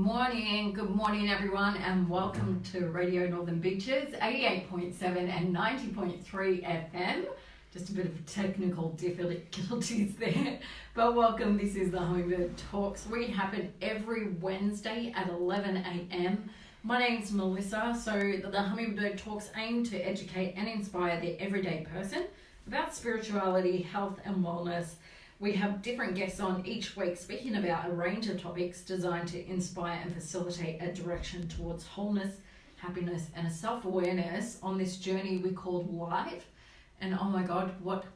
Good morning everyone, and welcome to Radio Northern Beaches, 88.7 and 90.3 FM. Just a bit of technical difficulties there, but welcome. This is the Hummingbird Talks. We happen every Wednesday at 11 a.m. My name's Melissa. So the Hummingbird Talks aim to educate and inspire the everyday person about spirituality, health and wellness. We have different guests on each week speaking about a range of topics designed to inspire and facilitate a direction towards wholeness, happiness and a self-awareness on this journey we call life. And oh my God, what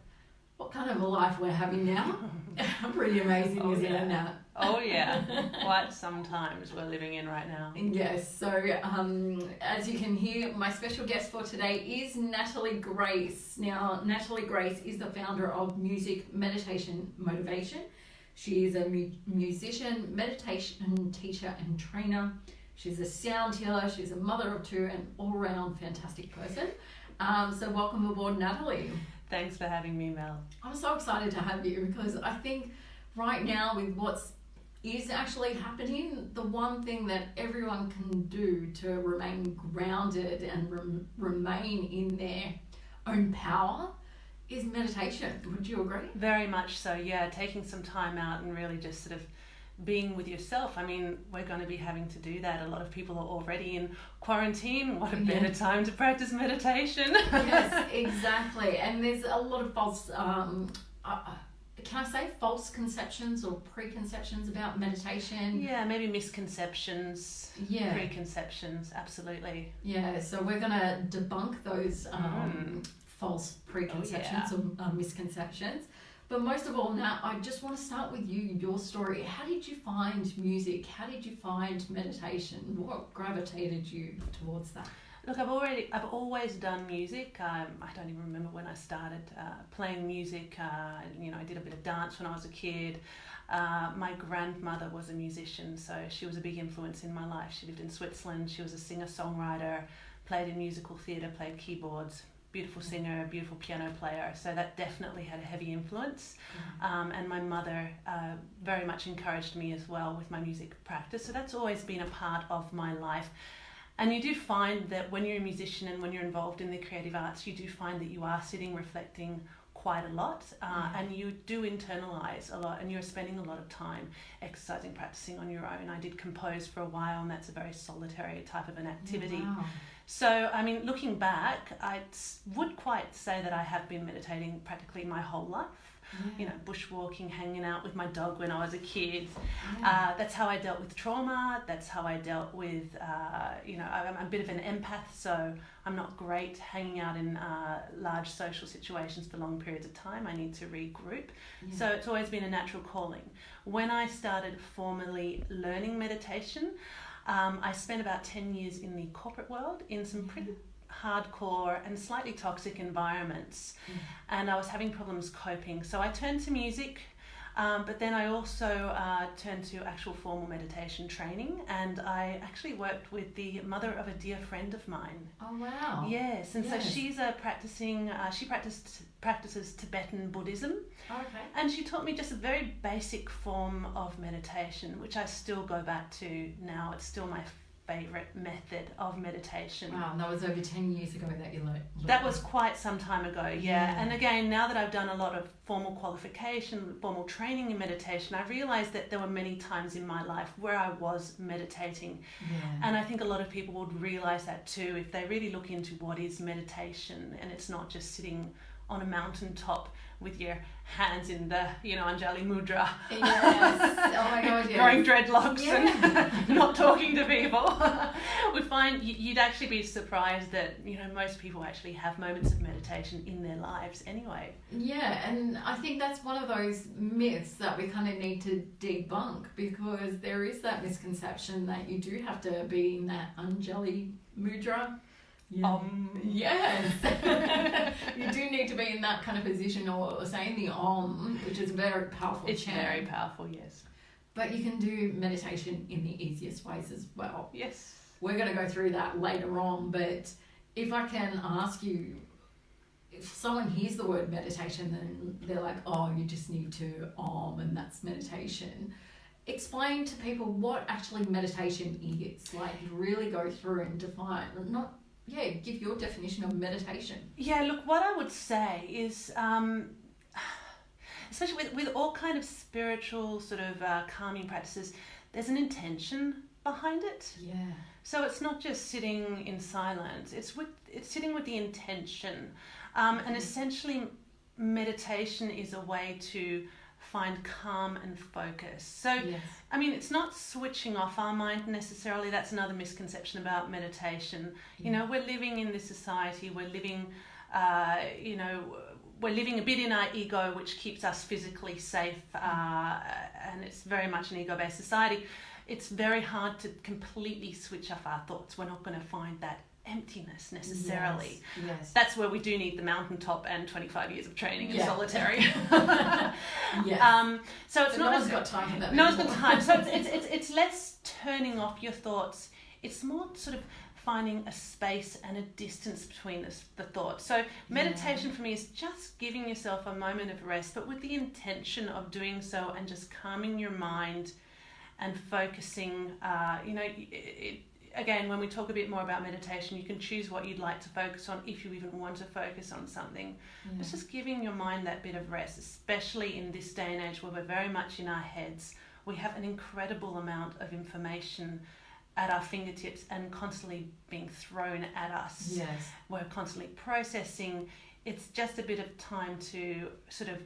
kind of a life we're having now. Pretty amazing, isn't it, Nat? Oh yeah, quite some times we're living in right now. Yes, so as you can hear, my special guest for today is Natalie Grace. Now, Natalie Grace is the founder of Music, Meditation, Motivation. She is a musician, meditation teacher and trainer. She's a sound healer, she's a mother of two, and all-round fantastic person. So welcome aboard, Natalie. Thanks for having me, Mel. I'm so excited to have you because I think right now with what's is actually happening, the one thing that everyone can do to remain grounded and remain in their own power is meditation. Would you agree? Very much so, yeah. Taking some time out and really just sort of being with yourself. I mean, we're going to be having to do that. A lot of people are already in quarantine. What a better time to practice meditation. Yes, exactly. And there's a lot of false can I say false conceptions or preconceptions about meditation? Yeah, maybe misconceptions, preconceptions, absolutely. Yeah, so we're going to debunk those false preconceptions or misconceptions. But most of all, Nat, I just want to start with you, your story. How did you find music? How did you find meditation? What gravitated you towards that? Look, I've always done music. I don't even remember when I started playing music. I did a bit of dance when I was a kid. My grandmother was a musician, so she was a big influence in my life. She lived in Switzerland. She was a singer-songwriter, played in musical theatre, played keyboards. Beautiful singer, beautiful piano player. So that definitely had a heavy influence. And my mother very much encouraged me as well with my music practice. So that's always been a part of my life. And you do find that when you're a musician and when you're involved in the creative arts, you do find that you are sitting reflecting quite a lot and you do internalize a lot, and you're spending a lot of time exercising, practicing on your own. I did compose for a while, and that's a very solitary type of an activity. Wow. So, I mean, looking back, I would quite say that I have been meditating practically my whole life. You know, bushwalking, hanging out with my dog when I was a kid. That's how I dealt with trauma. That's how I dealt with, I'm a bit of an empath, so I'm not great hanging out in large social situations for long periods of time. I need to regroup. So it's always been a natural calling. When I started formally learning meditation, I spent about 10 years in the corporate world in some pretty hardcore and slightly toxic environments, and I was having problems coping. So I turned to music, but then I also turned to actual formal meditation training, and I actually worked with the mother of a dear friend of mine. Oh wow! Yes, and so she's a practicing. She practices Tibetan Buddhism. Oh, okay. And she taught me just a very basic form of meditation, which I still go back to now. It's still my favourite method of meditation. Wow, and that was over 10 years ago that you learned. That was quite some time ago, yeah. And again, now that I've done a lot of formal qualification, formal training in meditation, I realised that there were many times in my life where I was meditating. And I think a lot of people would realise that too if they really look into what is meditation, and it's not just sitting on a mountaintop with your hands in the, Anjali Mudra. Yes. Oh my God, yes. Growing dreadlocks and not talking to people. We find you'd actually be surprised that, most people actually have moments of meditation in their lives anyway. Yeah, and I think that's one of those myths that we kind of need to debunk, because there is that misconception that you do have to be in that Anjali Mudra. Yes. You do need to be in that kind of position, or saying the Om, which is a very powerful It's chant. very powerful, yes. But you can do meditation in the easiest ways as well. Yes. We're going to go through that later on, but if I can ask you, if someone hears the word meditation, then they're like, oh, you just need to Om and that's meditation. explain to people what actually meditation is. Like, really go through and define, give your definition of meditation. Yeah, look, what I would say is, especially with all kind of spiritual sort of calming practices, there's an intention behind it. Yeah. So it's not just sitting in silence, it's sitting with the intention. And essentially meditation is a way to find calm and focus. So, yes. I mean, it's not switching off our mind necessarily. That's another misconception about meditation. You know, we're living in this society, we're living, we're living a bit in our ego, which keeps us physically safe, and it's very much an ego-based society. It's very hard to completely switch off our thoughts. We're not going to find that emptiness necessarily. Yes. That's where we do need the mountaintop and 25 years of training in solitary. Yes. So it's no one's got time for that. No one's got time. So it's less turning off your thoughts. It's more sort of finding a space and a distance between the thoughts. So meditation for me is just giving yourself a moment of rest, but with the intention of doing so and just calming your mind and focusing. Again, when we talk a bit more about meditation, you can choose what you'd like to focus on if you even want to focus on something. It's just giving your mind that bit of rest, especially in this day and age where we're very much in our heads. We have an incredible amount of information at our fingertips and constantly being thrown at us. Yes. We're constantly processing. It's just a bit of time to sort of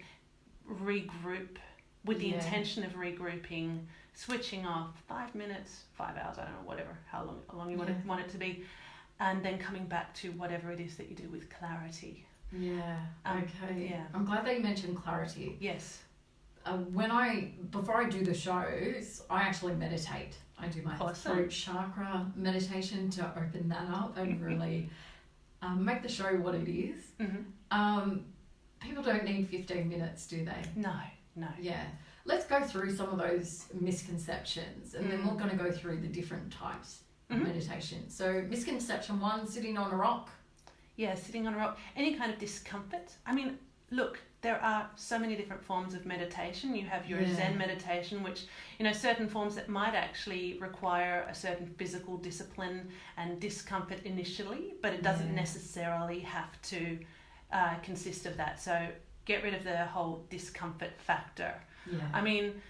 regroup with the intention of regrouping, switching off 5 minutes, 5 hours, I don't know, whatever, how long you want it to be, and then coming back to whatever it is that you do with clarity. Yeah. Okay. Yeah. I'm glad that you mentioned clarity. Yes. Before I do the shows, I actually meditate. I do my throat chakra meditation to open that up and really make the show what it is. Mm-hmm. People don't need 15 minutes, do they? No. Yeah. Let's go through some of those misconceptions, and then we're going to go through the different types of meditation. So misconception 1, sitting on a rock. Yeah, sitting on a rock. Any kind of discomfort. I mean, look, there are so many different forms of meditation. You have your Zen meditation, which, certain forms that might actually require a certain physical discipline and discomfort initially, but it doesn't necessarily have to consist of that. So get rid of the whole discomfort factor. Yeah. I mean,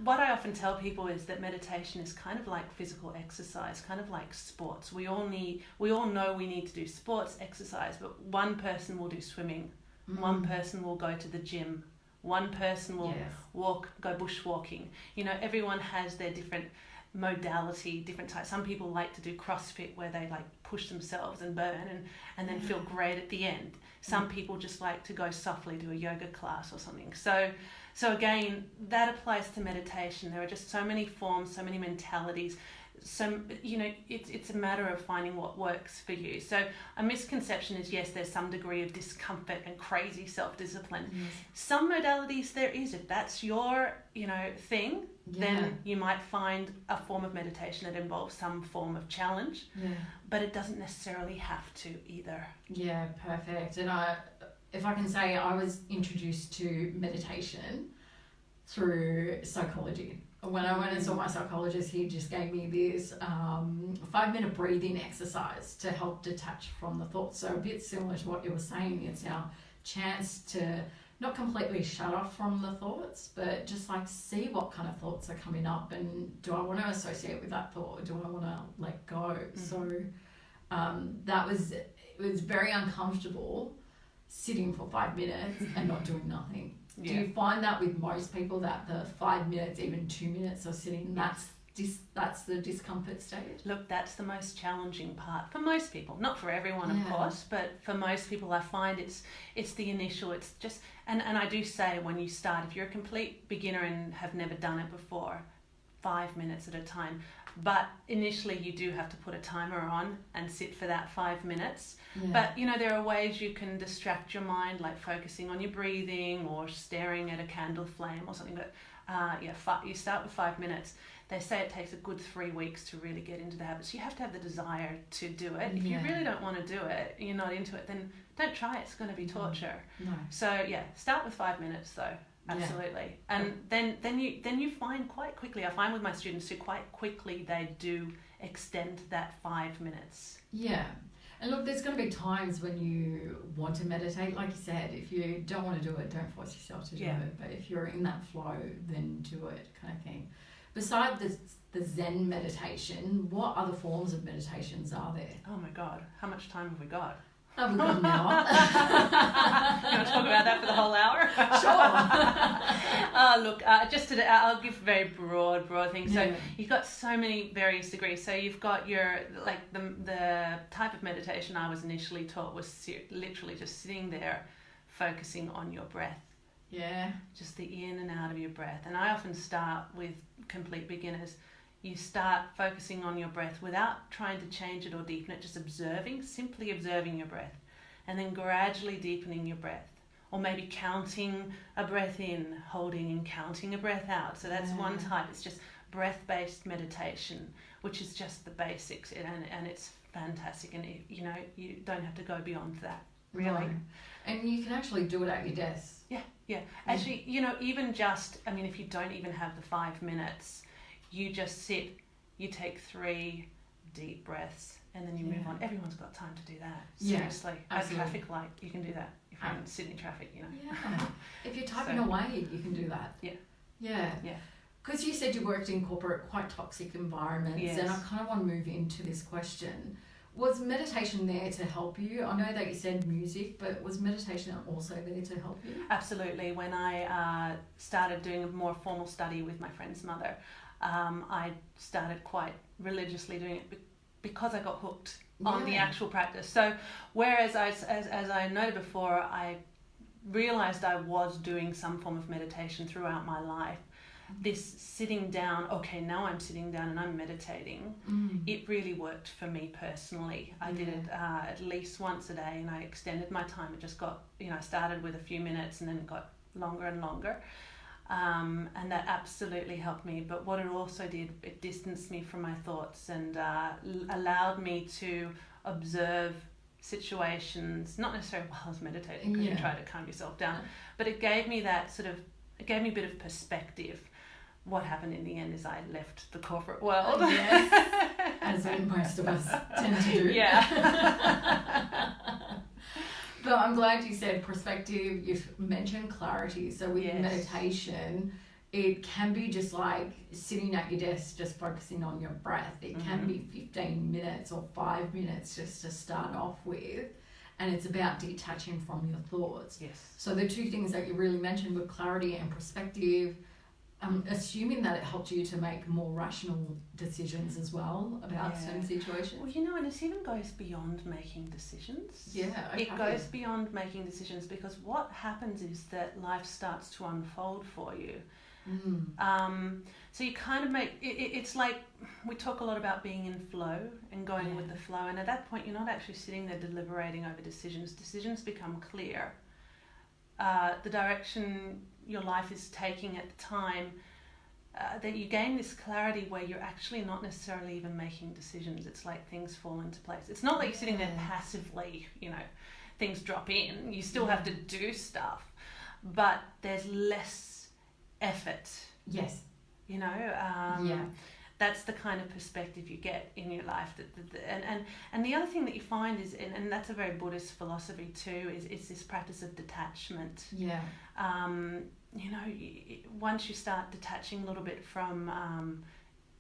what I often tell people is that meditation is kind of like physical exercise, kind of like sports. We all know we need to do sports exercise, but one person will do swimming, one person will go to the gym, one person will go bushwalking. Everyone has their different modality, different types. Some people like to do CrossFit where they like push themselves and burn and then feel great at the end. Some people just like to go softly, do a yoga class or something. So again, that applies to meditation. There are just so many forms, so many mentalities. It's a matter of finding what works for you. So a misconception is, yes, there's some degree of discomfort and crazy self-discipline. Yes. Some modalities there is. If that's your, thing, then you might find a form of meditation that involves some form of challenge. Yeah. But it doesn't necessarily have to either. Yeah, perfect. And if I can say, I was introduced to meditation through psychology. When I went and saw my psychologist, he just gave me this 5-minute breathing exercise to help detach from the thoughts. So a bit similar to what you were saying, it's our chance to not completely shut off from the thoughts, but just like see what kind of thoughts are coming up, and do I want to associate with that thought, or do I want to let go? So it was very uncomfortable sitting for 5 minutes and not doing nothing. Do you find that with most people that the 5 minutes, even 2 minutes of sitting, that's the discomfort stage? Look, that's the most challenging part for most people. Not for everyone, of course, but for most people I find it's the initial, it's just, and I do say when you start, if you're a complete beginner and have never done it before, 5 minutes at a time. But initially you do have to put a timer on and sit for that 5 minutes. Yeah. But there are ways you can distract your mind, like focusing on your breathing or staring at a candle flame or something. But you start with 5 minutes. They say it takes a good 3 weeks to really get into the habit. So you have to have the desire to do it. If you really don't want to do it, you're not into it, then don't try it. It's going to be torture. No. So start with 5 minutes though. Absolutely. And then you find quite quickly, I find with my students who quite quickly they do extend that 5 minutes. Yeah. And look, there's going to be times when you want to meditate, like you said. If you don't want to do it, don't force yourself to do it. But if you're in that flow, then do it, kind of thing. Besides the Zen meditation, what other forms of meditations are there? Oh my God, how much time have we got? Oh, we've got an hour. You want to talk about that for the whole hour? Sure. Look, just today, I'll give very broad things. So you've got so many various degrees. So you've got your, like the type of meditation I was initially taught was literally just sitting there focusing on your breath. Yeah. Just the in and out of your breath. And I often start with complete beginners. You start focusing on your breath without trying to change it or deepen it, just simply observing your breath, and then gradually deepening your breath, or maybe counting a breath in, holding and counting a breath out. So that's one type. It's just breath-based meditation, which is just the basics, and it's fantastic. And you don't have to go beyond that, really. No. And you can actually do it at your desk. Yeah. Actually, even just, if you don't even have the 5 minutes, you just sit, you take 3 deep breaths, and then you move on. Everyone's got time to do that. Seriously. At traffic light, you can do that. If you're in Sydney traffic, Yeah. If you're typing away, you can do that. Yeah. Because you said you worked in corporate, quite toxic environments, and I kind of want to move into this question. Was meditation there to help you? I know that you said music, but was meditation also there to help you? Absolutely. When I started doing a more formal study with my friend's mother, I started quite religiously doing it because I got hooked on the actual practice. So whereas as I noted before, I realized I was doing some form of meditation throughout my life, this sitting down, okay, now I'm sitting down and I'm meditating, it really worked for me personally. I did it at least once a day, and I extended my time. It just got, I started with a few minutes and then it got longer and longer. And that absolutely helped me. But what it also did, it distanced me from my thoughts and allowed me to observe situations, not necessarily while I was meditating, because you try to calm yourself down, but it gave me it gave me a bit of perspective. What happened in the end is I left the corporate world. Yes, as most of us tend to do. Yeah. But I'm glad you said perspective. You've mentioned clarity. So with meditation, it can be just like sitting at your desk, just focusing on your breath. It can be 15 minutes or 5 minutes just to start off with. And it's about detaching from your thoughts. Yes. So the two things that you really mentioned were clarity and perspective. Assuming that it helped you to make more rational decisions as well about certain situations. Well, and it even goes beyond making decisions. Yeah, okay. It goes beyond making decisions, because what happens is that life starts to unfold for you. So you kind of make it's like we talk a lot about being in flow and going with the flow, and at that point you're not actually sitting there deliberating over decisions become clear. The direction your life is taking at the time, that you gain this clarity where you're actually not necessarily even making decisions. It's like things fall into place. It's not like you're sitting there passively, things drop in. You still have to do stuff, but there's less effort. Yes. That's the kind of perspective you get in your life. And the other thing that you find is, and that's a very Buddhist philosophy too, is this practice of detachment. Yeah. Once you start detaching a little bit from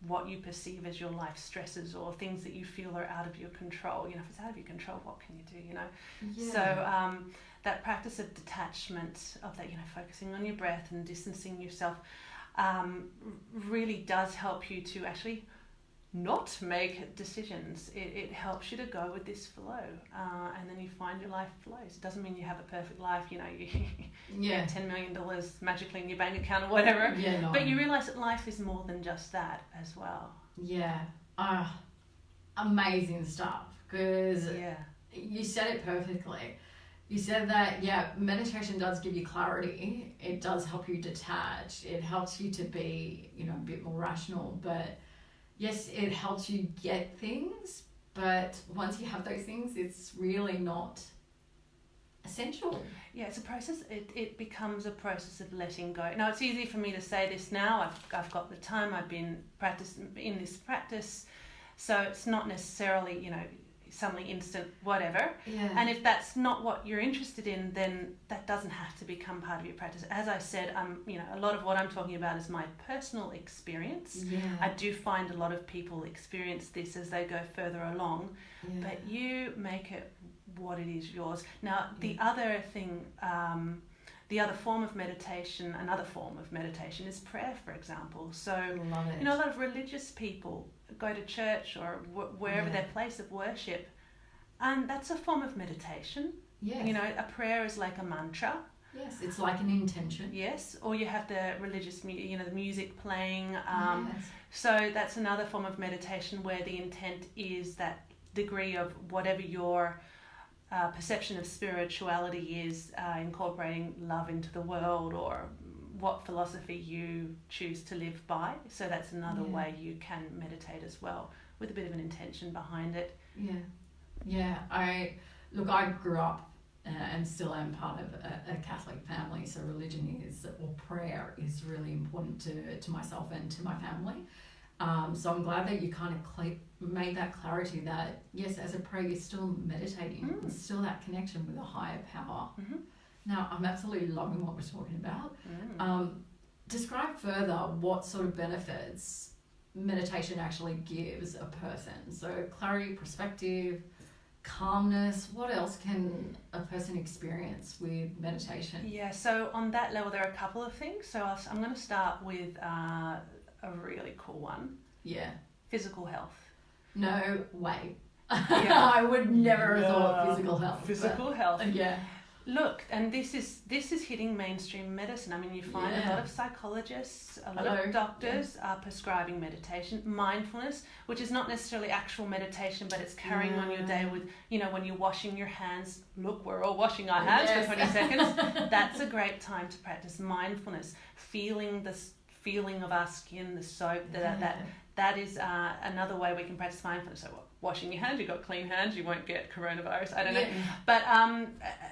what you perceive as your life stresses or things that you feel are out of your control, if it's out of your control, what can you do, So that practice of detachment, of that, focusing on your breath and distancing yourself, really does help you to actually not make decisions. It helps you to go with this flow, and then you find your life flows. It doesn't mean you have a perfect life, you get $10 million magically in your bank account or whatever, but you realise that life is more than just that as well. Amazing stuff, because you said it perfectly. You said that, meditation does give you clarity. It does help you detach. It helps you to be, a bit more rational. But yes, it helps you get things. But once you have those things, it's really not essential. Yeah, it's a process. It becomes a process of letting go. Now, it's easy for me to say this now. I've got the time. I've been practicing in this practice, so it's not necessarily, suddenly instant whatever. Yeah. And if that's not what you're interested in, then that doesn't have to become part of your practice. As I said, a lot of what I'm talking about is my personal experience. Yeah. I do find a lot of people experience this as they go further along, but you make it what it is yours. Now, the other thing, the other form of meditation, another form of meditation is prayer, for example. So, Love it. a lot of religious people go to church or wherever their place of worship, and that's a form of meditation. Yes. A prayer is like a mantra. Yes, it's like an intention. Yes, or you have the religious, the music playing. Yes. So that's another form of meditation where the intent is that degree of whatever your perception of spirituality is, incorporating love into the world, or what philosophy you choose to live by. So that's another way you can meditate as well, with a bit of an intention behind it. Yeah. I grew up and still am part of a Catholic family, so religion or prayer is really important to myself and to my family. So I'm glad that you kind of made that clarity that, yes, as a prayer, you're still meditating. It's still that connection with a higher power. Mm-hmm. Now, I'm absolutely loving what we're talking about. Describe further what sort of benefits meditation actually gives a person. So clarity, perspective, calmness. What else can a person experience with meditation? Yeah, so on that level, there are a couple of things. So I'm going to start with a really cool one. Yeah. Physical health. No way. Yeah. I would never have thought physical health. Physical health. Yeah. Look, and this is hitting mainstream medicine. I mean, you find a lot of psychologists, a lot of doctors are prescribing meditation, mindfulness, which is not necessarily actual meditation, but it's carrying on your day with, when you're washing your hands. Look, we're all washing our hands for 20 seconds. That's a great time to practice mindfulness, feeling the feeling of our skin, the soap, that is another way we can practice mindfulness. So washing your hands, you've got clean hands, you won't get coronavirus, I don't know. But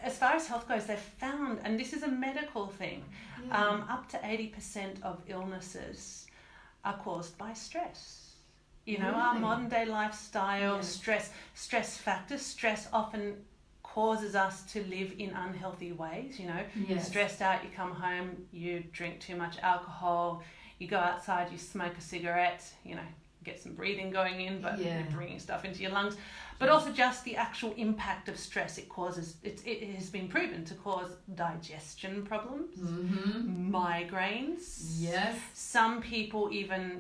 as far as health goes, they've found, and this is a medical thing, up to 80% of illnesses are caused by stress. Our modern day lifestyle, stress factors. Stress often causes us to live in unhealthy ways. You're stressed out, you come home, you drink too much alcohol, you go outside, you smoke a cigarette, get some breathing going in, but you're bringing stuff into your lungs. But also just the actual impact of stress it causes. It has been proven to cause digestion problems, migraines. Yes. Some people even,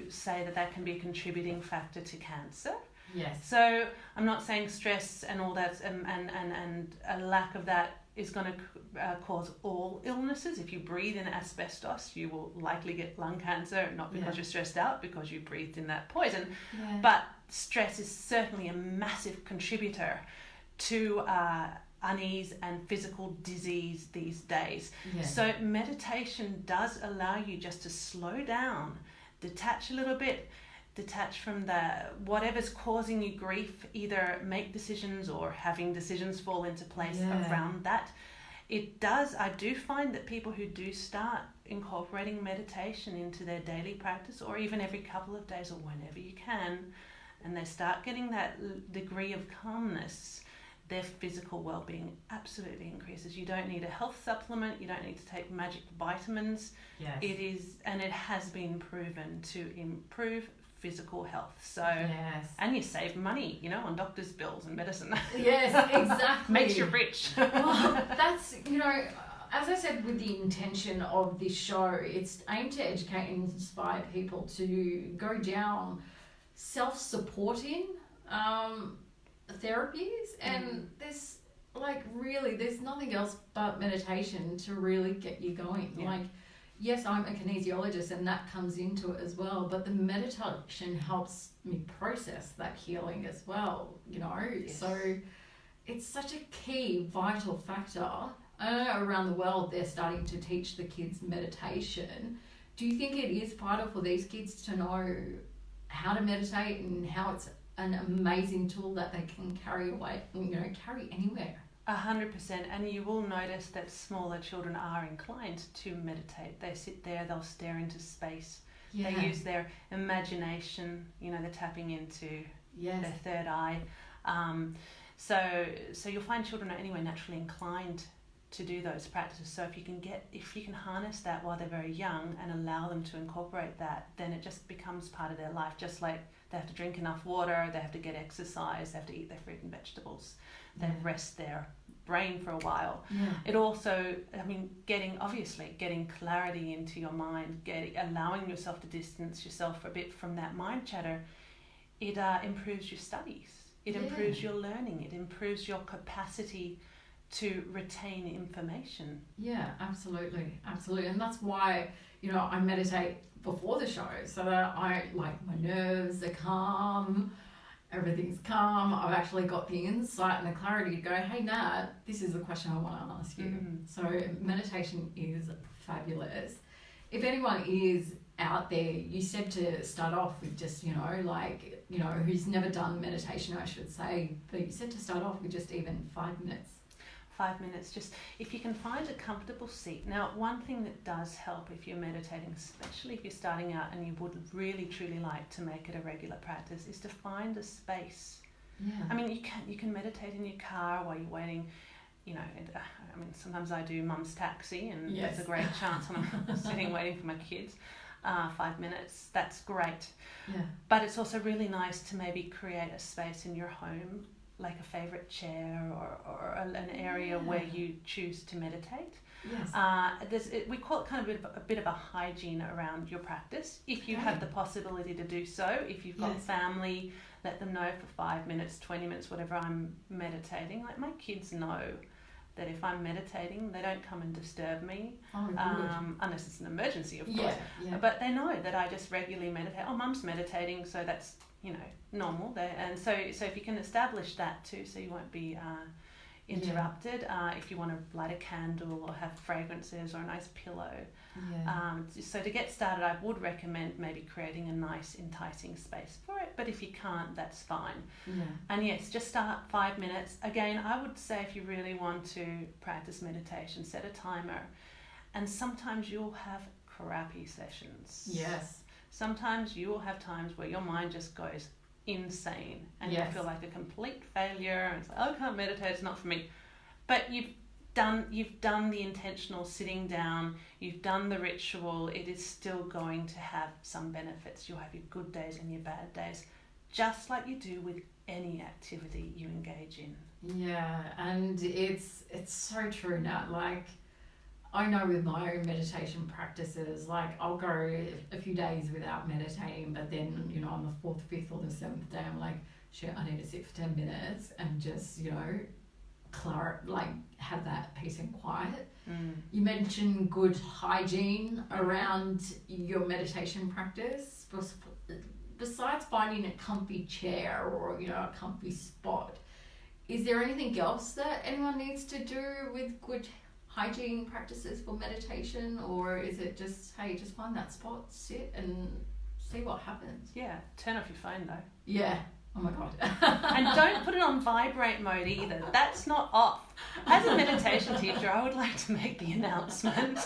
say that can be a contributing factor to cancer. Yes. So I'm not saying stress and all that and a lack of that is going to cause all illnesses. If you breathe in asbestos, you will likely get lung cancer, not because you're stressed out, because you breathed in that poison. Yeah. But stress is certainly a massive contributor to unease and physical disease these days. Yeah. So meditation does allow you just to slow down, detach a little bit, detach from whatever's causing you grief, either make decisions or having decisions fall into place around that. I do find that people who do start incorporating meditation into their daily practice, or even every couple of days or whenever you can, and they start getting that degree of calmness, their physical well-being absolutely increases. You don't need a health supplement, you don't need to take magic vitamins. Yes. It has been proven to improve physical health. So and you save money, on doctors' bills and medicine. Yes, exactly. Makes you rich. Well, that's as I said, with the intention of this show, it's aimed to educate and inspire people to go down self-supporting therapies, and there's there's nothing else but meditation to really get you going. Yes, I'm a kinesiologist and that comes into it as well, but the meditation helps me process that healing as well, Yes. So it's such a key, vital factor. I know around the world they're starting to teach the kids meditation. Do you think it is vital for these kids to know how to meditate and how it's an amazing tool that they can carry away, carry anywhere? 100%, and you will notice that smaller children are inclined to meditate. They sit there, they'll stare into space. Yeah. They use their imagination, they're tapping into Yes. their third eye. So you'll find children are anyway naturally inclined to do those practices. So if you can harness that while they're very young and allow them to incorporate that, then it just becomes part of their life. Just like they have to drink enough water, they have to get exercise, they have to eat their fruit and vegetables, they rest their brain for a while. Yeah. It also, getting clarity into your mind, allowing yourself to distance yourself a bit from that mind chatter, it improves your studies. It improves your learning. It improves your capacity to retain information. Yeah, absolutely. And that's why, I meditate before the show so that my nerves are calm, everything's calm. I've actually got the insight and the clarity to go, hey, Nat, this is the question I want to ask you. Mm. So meditation is fabulous. If anyone is out there, you said to start off with just, who's never done meditation, I should say, but you said to start off with just even 5 minutes. 5 minutes, just if you can find a comfortable seat. Now, one thing that does help if you're meditating, especially if you're starting out and you would really truly like to make it a regular practice, is to find a space. Yeah. You can meditate in your car while you're waiting. Sometimes I do mum's taxi, and That's a great chance when I'm sitting waiting for my kids. 5 minutes, that's great. Yeah. But it's also really nice to maybe create a space in your home, like a favourite chair or an area where you choose to meditate. Yes. We call it kind of a bit of a hygiene around your practice. If you have the possibility to do so, if you've got family, let them know for 5 minutes, 20 minutes, whatever I'm meditating. Like my kids know that if I'm meditating, they don't come and disturb me, unless it's an emergency, of course. Yeah. But they know that I just regularly meditate. Oh, mum's meditating, so that's normal. And so if you can establish that too, so you won't be interrupted. If you want to light a candle or have fragrances or a nice pillow. So to get started, I would recommend maybe creating a nice, enticing space for it. But if you can't, that's fine. And yes, just start 5 minutes. Again, I would say if you really want to practice meditation, set a timer. And sometimes you'll have crappy sessions. Yes. Sometimes you will have times where your mind just goes insane and you feel like a complete failure and it's like, I can't meditate, it's not for me. But you've done the intentional sitting down, you've done the ritual, it is still going to have some benefits. You'll have your good days and your bad days, just like you do with any activity you engage in. Yeah, and it's so true now. Like, I know with my own meditation practices, like I'll go a few days without meditating, but then, on the 4th, 5th or the 7th day, I'm like, shit, I need to sit for 10 minutes and just, have that peace and quiet. You mentioned good hygiene around your meditation practice. Besides finding a comfy chair or, a comfy spot, is there anything else that anyone needs to do with good hygiene practices for meditation, or is it just, hey, just find that spot, sit and see what happens? Yeah, turn off your phone though. Yeah. Oh my God. And don't put it on vibrate mode either. That's not off. As a meditation teacher, I would like to make the announcement.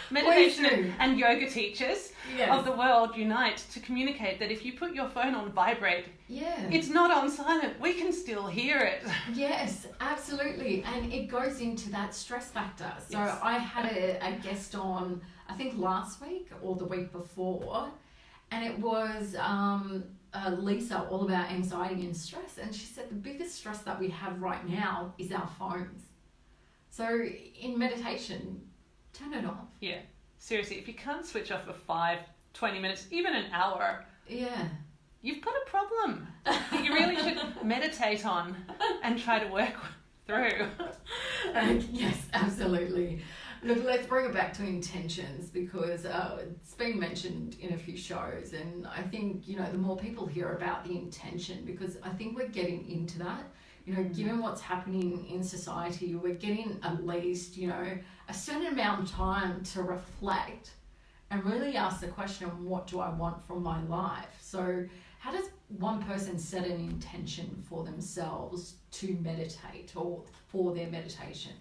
Meditation and yoga teachers of the world unite to communicate that if you put your phone on vibrate, it's not on silent. We can still hear it. Yes, absolutely. And it goes into that stress factor. So I had a guest on, I think last week or the week before, and it was Lisa, all about anxiety and stress. And she said the biggest stress that we have right now is our phones. So in meditation, turn it off. Yeah, seriously, if you can't switch off for 5, 20 minutes, even an hour, you've got a problem that you really should meditate on and try to work through. Yes, absolutely. Look, let's bring it back to intentions, because it's been mentioned in a few shows, and I think, the more people hear about the intention, because I think we're getting into that. Given what's happening in society, we're getting at least, a certain amount of time to reflect and really ask the question, what do I want from my life? So How does one person set an intention for themselves to meditate or for their meditation?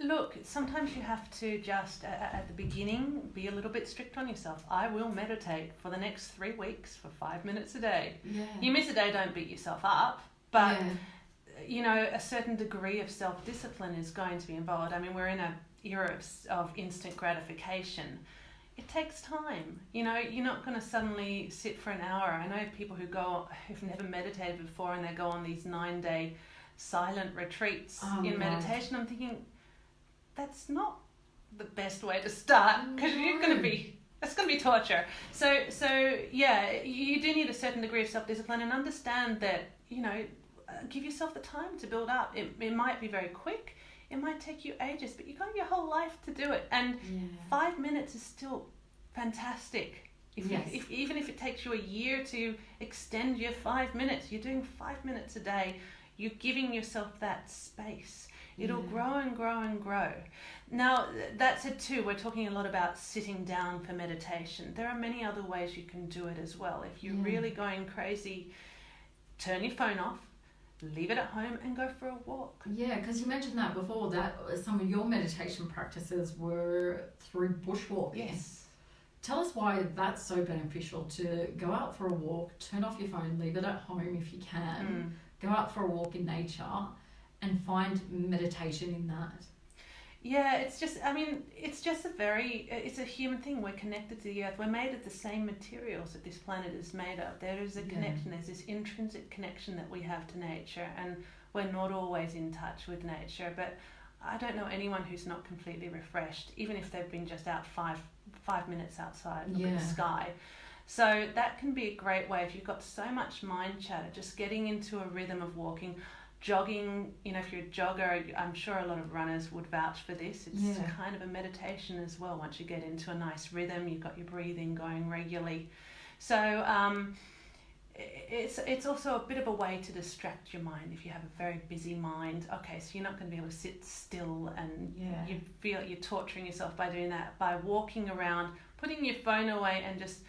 Look, sometimes you have to just, at the beginning, be a little bit strict on yourself. I will meditate for the next 3 weeks for 5 minutes a day. Yeah. You miss a day, don't beat yourself up. But, a certain degree of self-discipline is going to be involved. I mean, we're in an era of instant gratification. It takes time. You're not going to suddenly sit for an hour. I know people who've never meditated before, and they go on these 9-day silent retreats in meditation. I'm thinking, that's not the best way to start, because it's going to be torture. So yeah, you do need a certain degree of self-discipline, and understand that, give yourself the time to build up. It might be very quick. It might take you ages, but you've got your whole life to do it. And 5 minutes is still fantastic. Even if it takes you a year to extend your 5 minutes, you're doing 5 minutes a day. You're giving yourself that space. It'll grow and grow and grow. Now, that's it too. We're talking a lot about sitting down for meditation. There are many other ways you can do it as well. If you're really going crazy, turn your phone off, leave it at home, and go for a walk. Yeah, because you mentioned that before, that some of your meditation practices were through bushwalking. Yes. Tell us why that's so beneficial, to go out for a walk, turn off your phone, leave it at home if you can, go out for a walk in nature and find meditation in that. Yeah, it's just a human thing. We're connected to the earth. We're made of the same materials that this planet is made of. There is a connection. There's this intrinsic connection that we have to nature, and we're not always in touch with nature. But I don't know anyone who's not completely refreshed, even if they've been just out five minutes outside, look at the sky. So that can be a great way if you've got so much mind chatter, just getting into a rhythm of walking. Jogging, if you're a jogger, I'm sure a lot of runners would vouch for this. It's kind of a meditation as well. Once you get into a nice rhythm, you've got your breathing going regularly. So it's also a bit of a way to distract your mind if you have a very busy mind. Okay, so you're not going to be able to sit still, and you feel you're torturing yourself by doing that. By walking around, putting your phone away, and just,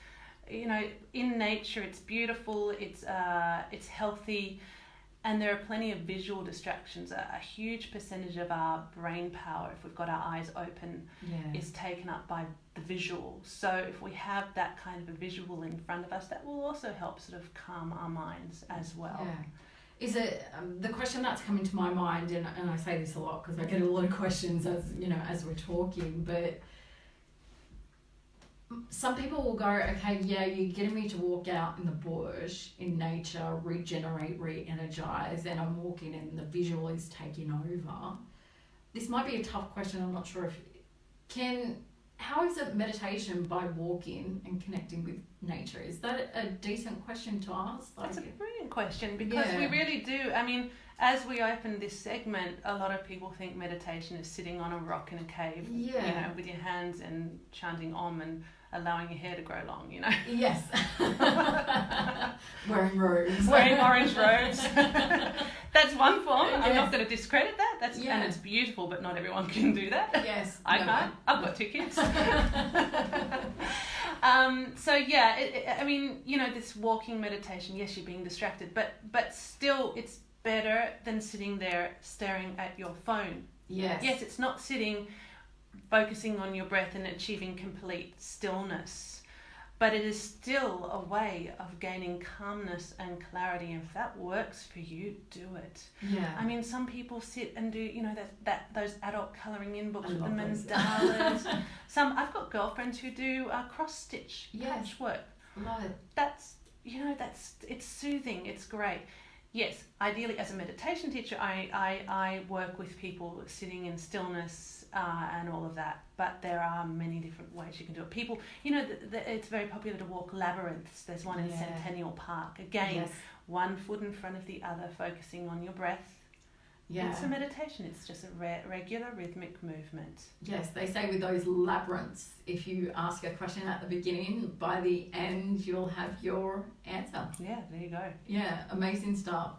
in nature, it's beautiful, it's healthy. And there are plenty of visual distractions. A huge percentage of our brain power, if we've got our eyes open, is taken up by the visual. So if we have that kind of a visual in front of us, that will also help sort of calm our minds as well. Yeah. Is it the question that's coming to my mind, and I say this a lot because I get a lot of questions as we're talking, but some people will go, okay, you're getting me to walk out in the bush, in nature, regenerate, re-energize, and I'm walking and the visual is taking over. This might be a tough question. I'm not sure how is it meditation by walking and connecting with nature? Is that a decent question to ask? That's a brilliant question, because we really do. I mean, as we open this segment, a lot of people think meditation is sitting on a rock in a cave, with your hands and chanting Om and allowing your hair to grow long, Yes. Wearing robes. Wearing orange robes. That's one form. I'm not going to discredit that. And it's beautiful, but not everyone can do that. Yes. I can't. I've got 2 kids. This walking meditation, yes, you're being distracted, but still it's better than sitting there staring at your phone. Yes. Yes, it's not sitting focusing on your breath and achieving complete stillness, but it is still a way of gaining calmness and clarity. And if that works for you, do it. I mean, some people sit and do those adult colouring in books with the mandalas. I've got girlfriends who do cross stitch patchwork. Love it. That's it's soothing. It's great. Yes, ideally as a meditation teacher, I work with people sitting in stillness and all of that. But there are many different ways you can do it. People, it's very popular to walk labyrinths. There's one in Centennial Park. Again, one foot in front of the other, focusing on your breath. Yeah. It's a meditation. It's just a regular rhythmic movement. Yes, they say with those labyrinths, if you ask a question at the beginning, by the end you'll have your answer. Yeah, there you go. Yeah, amazing stuff.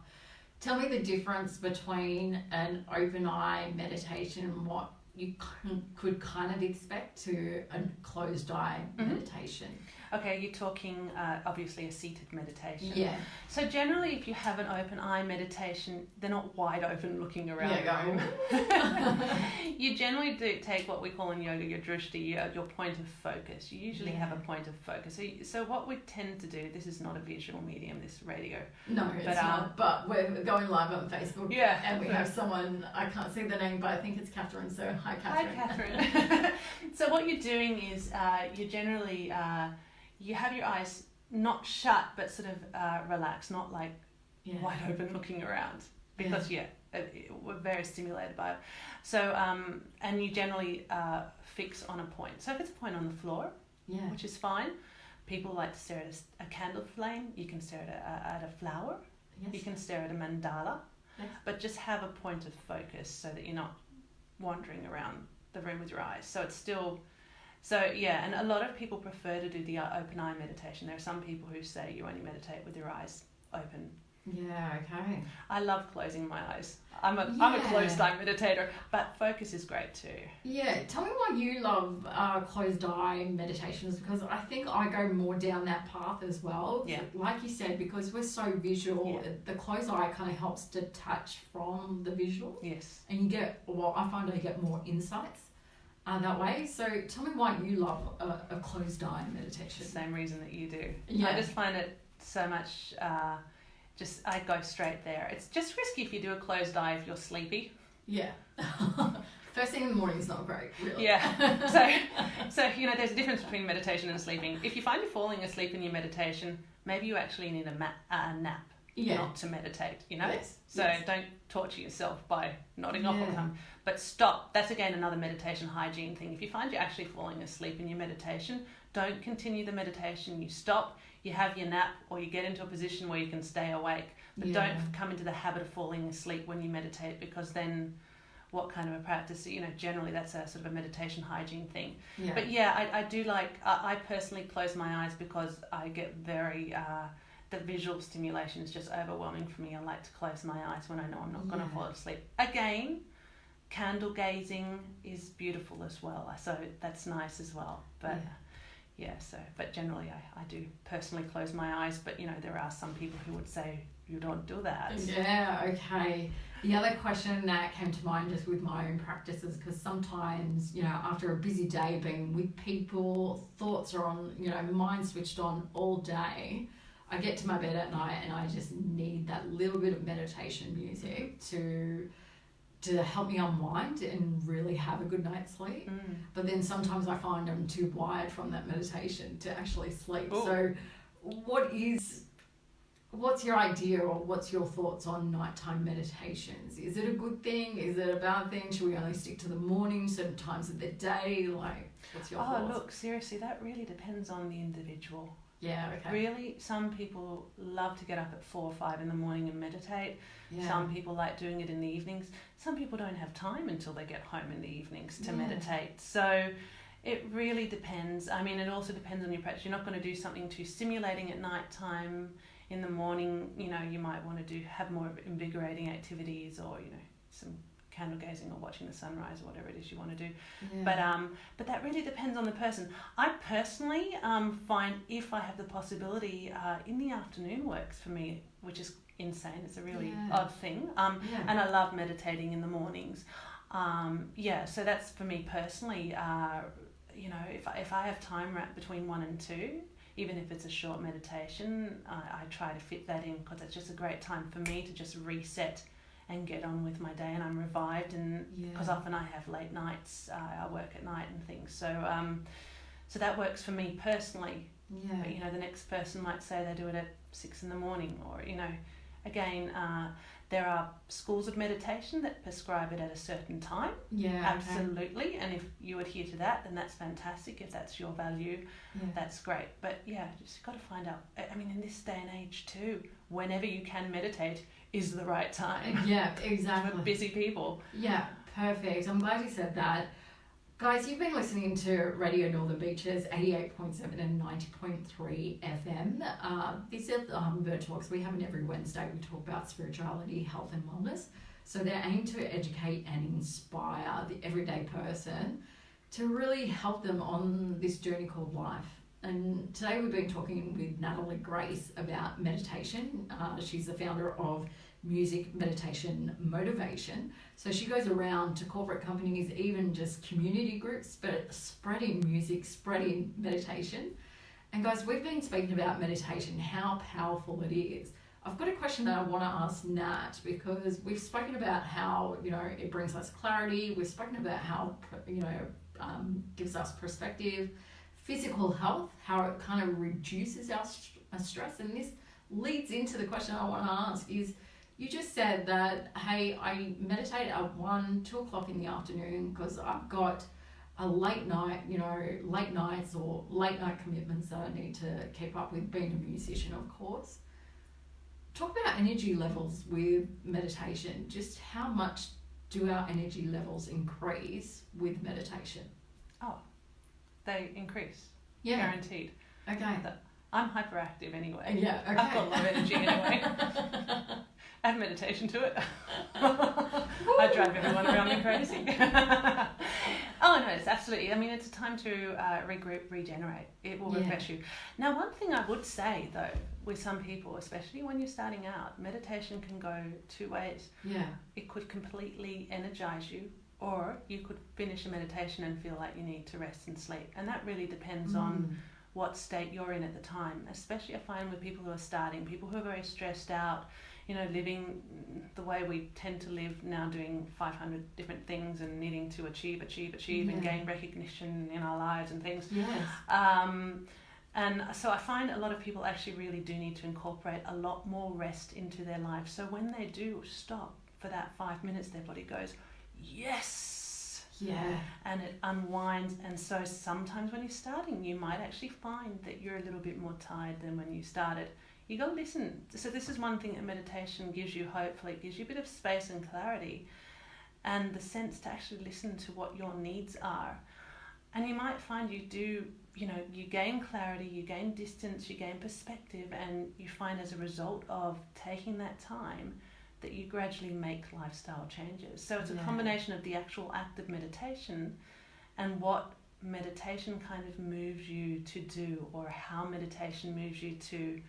Tell me the difference between an open eye meditation and what you could kind of expect to a closed eye meditation. Okay, you're talking obviously a seated meditation. Yeah. So generally, if you have an open eye meditation, they're not wide open looking around the room. You generally do take what we call in yoga your drishti, your point of focus. You usually have a point of focus. So what we tend to do, this is not a visual medium, this radio. No, it's not. But we're going live on Facebook. Yeah. And we have someone, I can't see the name, but I think it's Catherine. So hi, Catherine. Hi, Catherine. So what you're doing is you generally, you have your eyes not shut, but sort of relaxed, not like wide open looking around. Because, we're very stimulated by it. So, and you generally fix on a point. So if it's a point on the floor, which is fine. People like to stare at a candle flame. You can stare at a flower. Yes. You can stare at a mandala. Yes. But just have a point of focus so that you're not wandering around the room with your eyes. So it's still... So, and a lot of people prefer to do the open eye meditation. There are some people who say you only meditate with your eyes open. Yeah, okay. I love closing my eyes. I'm a closed eye meditator, but focus is great too. Yeah, tell me why you love closed eye meditations, because I think I go more down that path as well. Yeah. Like you said, because we're so visual, the closed eye kind of helps detach from the visual. Yes. And you get, I find I get more insights that way. So tell me why you love a closed eye meditation. Same reason that you do. Yeah. I just find it so much... I go straight there. It's just risky if you do a closed eye if you're sleepy. Yeah. First thing in the morning is not great, really. Yeah. So there's a difference between meditation and sleeping. If you find you're falling asleep in your meditation, maybe you actually need a nap, not to meditate, Yes. So don't torture yourself by nodding off all the time. But stop. That's again another meditation hygiene thing. If you find you're actually falling asleep in your meditation, don't continue the meditation. You stop. You have your nap, or you get into a position where you can stay awake. But don't come into the habit of falling asleep when you meditate, because then what kind of a practice, generally that's a sort of a meditation hygiene thing. Yeah. But I do like, I personally close my eyes because I get very, the visual stimulation is just overwhelming for me. I like to close my eyes when I know I'm not going to fall asleep. Again, candle gazing is beautiful as well. So that's nice as well. But... but generally I do personally close my eyes, but there are some people who would say you don't do that. Yeah, okay. The other question that came to mind just with my own practices, because sometimes, after a busy day being with people, thoughts are on, mind switched on all day. I get to my bed at night and I just need that little bit of meditation music to help me unwind and really have a good night's sleep. But then sometimes I find I'm too wired from that meditation to actually sleep. Ooh. So what's your idea, or what's your thoughts on nighttime meditations? Is it a good thing? Is it a bad thing? Should we only stick to the morning, certain times of the day? Like, what's your thoughts? Look, seriously, that really depends on the individual. Yeah, okay. Really, some people love to get up at 4 or 5 in the morning and meditate. Yeah. Some people like doing it in the evenings. Some people don't have time until they get home in the evenings to meditate. So it really depends. I mean, it also depends on your practice. You're not going to do something too stimulating at night time. In the morning, you might want to have more invigorating activities, or, some candle gazing or watching the sunrise or whatever it is you want to do. Yeah. But that really depends on the person. I personally find if I have the possibility, in the afternoon works for me, which is insane. It's a really odd thing. And I love meditating in the mornings. So that's for me personally. If I have time between 1 and 2, even if it's a short meditation, I try to fit that in, because it's just a great time for me to just reset and get on with my day, and I'm revived. And because often I have late nights, I work at night and things. So that works for me personally. Yeah. But the next person might say they do it at 6 in the morning, or again, there are schools of meditation that prescribe it at a certain time. Yeah, absolutely. Okay. And if you adhere to that, then that's fantastic. If that's your value, that's great. But just got to find out. I mean, in this day and age too, whenever you can meditate is the right time. Yeah, exactly. For busy people. Yeah, perfect. I'm glad you said that. Guys, you've been listening to Radio Northern Beaches, 88.7 and 90.3 FM. This is the Hummingbird Talks. We have them every Wednesday. We talk about spirituality, health and wellness. So they're aimed to educate and inspire the everyday person to really help them on this journey called life. And today we've been talking with Natalie Grace about meditation. She's the founder of Music Meditation Motivation. So she goes around to corporate companies, even just community groups, but spreading music, spreading meditation. And guys, we've been speaking about meditation, how powerful it is. I've got a question that I want to ask Nat, because we've spoken about how, it brings us clarity. We've spoken about how, gives us perspective, physical health, how it kind of reduces our stress. And this leads into the question I want to ask is, you just said that, hey, I meditate at 1, 2 o'clock in the afternoon because I've got a late night, late nights or late night commitments that I need to keep up with, being a musician, of course. Talk about energy levels with meditation. Just how much do our energy levels increase with meditation? Oh, they increase. Yeah. Guaranteed. Okay. I'm hyperactive anyway. Yeah, okay. I've got a lot of energy anyway. Add meditation to it. I drive everyone around me crazy. Oh no, it's absolutely. I mean, it's a time to regroup, regenerate. It will refresh you. Now, one thing I would say though, with some people, especially when you're starting out, meditation can go 2 ways. Yeah. It could completely energize you, or you could finish a meditation and feel like you need to rest and sleep. And that really depends on what state you're in at the time. Especially I find with people who are starting, people who are very stressed out, living the way we tend to live now, doing 500 different things and needing to achieve and gain recognition in our lives and things. Yes. And so I find a lot of people actually really do need to incorporate a lot more rest into their life. So when they do stop for that 5 minutes, their body goes, yes. Yeah. And it unwinds. And so sometimes when you're starting, you might actually find that you're a little bit more tired than when you started. You got to listen. So this is one thing that meditation gives you, hopefully. It gives you a bit of space and clarity and the sense to actually listen to what your needs are. And you might find you do, you gain clarity, you gain distance, you gain perspective, and you find as a result of taking that time that you gradually make lifestyle changes. So it's a combination of the actual act of meditation and what meditation kind of moves you to do, or how meditation moves you to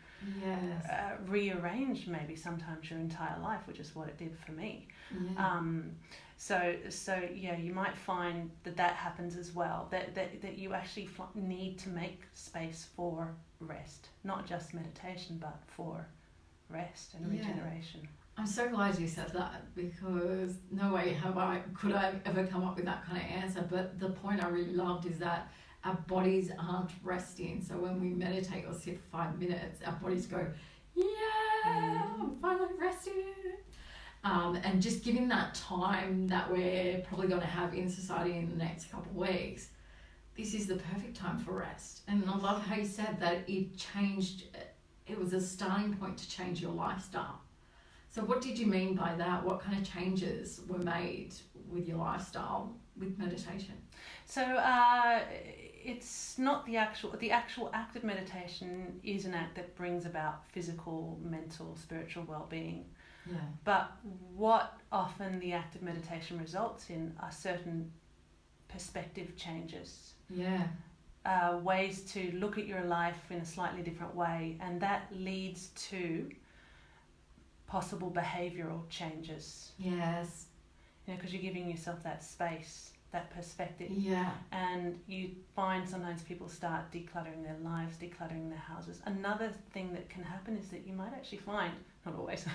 rearrange maybe sometimes your entire life, which is what it did for me. So you might find that happens as well, that you actually need to make space for rest, not just meditation, but for rest and regeneration. I'm so glad you said that, because no way could I ever come up with that kind of answer. But the point I really loved is that our bodies aren't resting. So when we meditate or sit for 5 minutes, our bodies go, I'm finally resting. And just giving that time that we're probably going to have in society in the next couple of weeks, this is the perfect time for rest. And I love how you said that it was a starting point to change your lifestyle. So what did you mean by that? What kind of changes were made with your lifestyle with meditation? So it's not the actual act of meditation is an act that brings about physical, mental, spiritual well-being. Yeah. But what often the act of meditation results in are certain perspective changes. Yeah. Ways to look at your life in a slightly different way, and that leads to possible behavioural changes. Yes. Because you're giving yourself that space, that perspective. Yeah. And you find sometimes people start decluttering their lives, decluttering their houses. Another thing that can happen is that you might actually find, not always,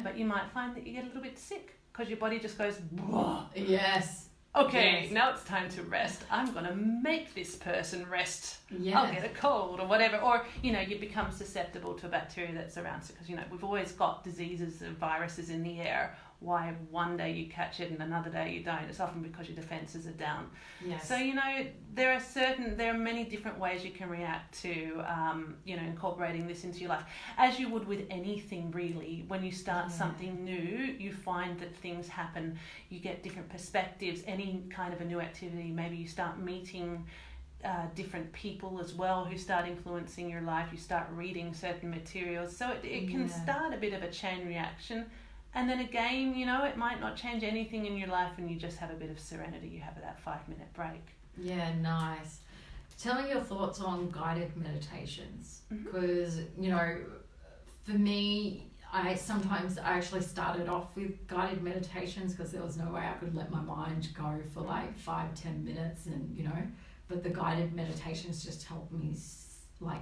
but you might find that you get a little bit sick because your body just goes, whoa. Yes. Okay, now it's time to rest. I'm going to make this person rest. Yes. I'll get a cold or whatever. Or, you become susceptible to a bacteria that's around. Because, we've always got diseases and viruses in the air. Why one day you catch it and another day you don't? It's often because your defences are down. Yes. So, there are many different ways you can react to, incorporating this into your life. As you would with anything, really. When you start something new, you find that things happen. You get different perspectives. Any kind of a new activity, maybe you start meeting different people as well who start influencing your life. You start reading certain materials. So it can start a bit of a chain reaction. And then again, it might not change anything in your life and you just have a bit of serenity. You have that 5-minute break. Yeah, nice. Tell me your thoughts on guided meditations, Mm-hmm. because, for me, I actually started off with guided meditations because there was no way I could let my mind go for like 5-10 minutes, and but the guided meditations just helped me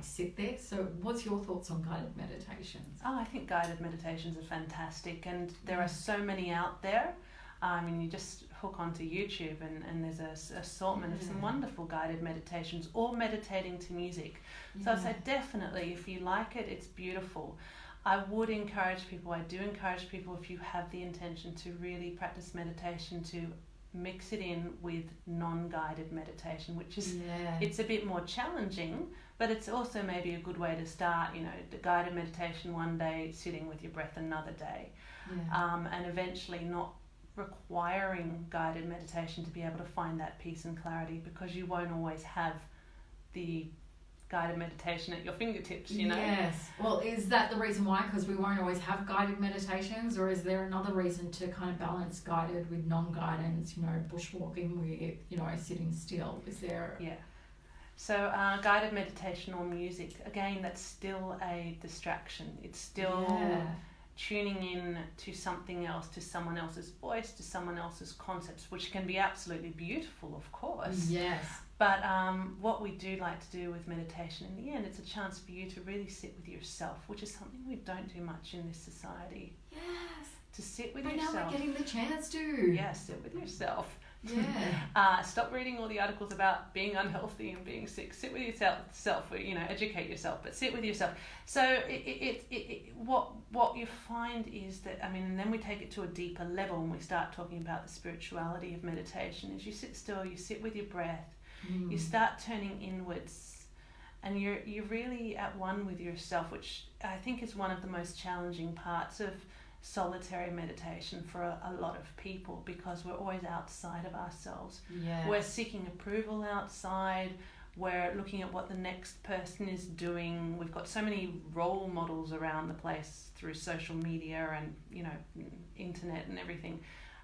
sit there. So what's your thoughts on guided meditations? I think guided meditations are fantastic, and there are so many out there. I mean, you just hook onto YouTube and there's an assortment of some wonderful guided meditations, or meditating to music. So I'd say definitely, if you like it, it's beautiful. I would encourage people, I do encourage people, if you have the intention to really practice meditation, to mix it in with non-guided meditation, which is, it's a bit more challenging, but it's also maybe a good way to start, the guided meditation one day, sitting with your breath another day, and eventually not requiring guided meditation to be able to find that peace and clarity, because you won't always have the guided meditation at your fingertips, Yes. Well, is that the reason why? Because we won't always have guided meditations, or is there another reason to kind of balance guided with non-guidance, bushwalking with, sitting still? Is there... Yeah. So guided meditation or music, again, that's still a distraction. It's still tuning in to something else, to someone else's voice, to someone else's concepts, which can be absolutely beautiful, of course. Yes. But what we do like to do with meditation, in the end, it's a chance for you to really sit with yourself, which is something we don't do much in this society. Yes. To sit with But yourself. now we're getting the chance to. Yeah, sit with yourself. Yeah. Stop reading all the articles about being unhealthy and being sick. Sit with yourself. Educate yourself, but sit with yourself. So what you find is that, and then we take it to a deeper level and we start talking about the spirituality of meditation. Is you sit still, you sit with your breath, you start turning inwards, and you're really at one with yourself, which I think is one of the most challenging parts of solitary meditation for a lot of people, because we're always outside of ourselves. We're seeking approval outside, we're looking at what the next person is doing. We've got so many role models around the place through social media and internet and everything,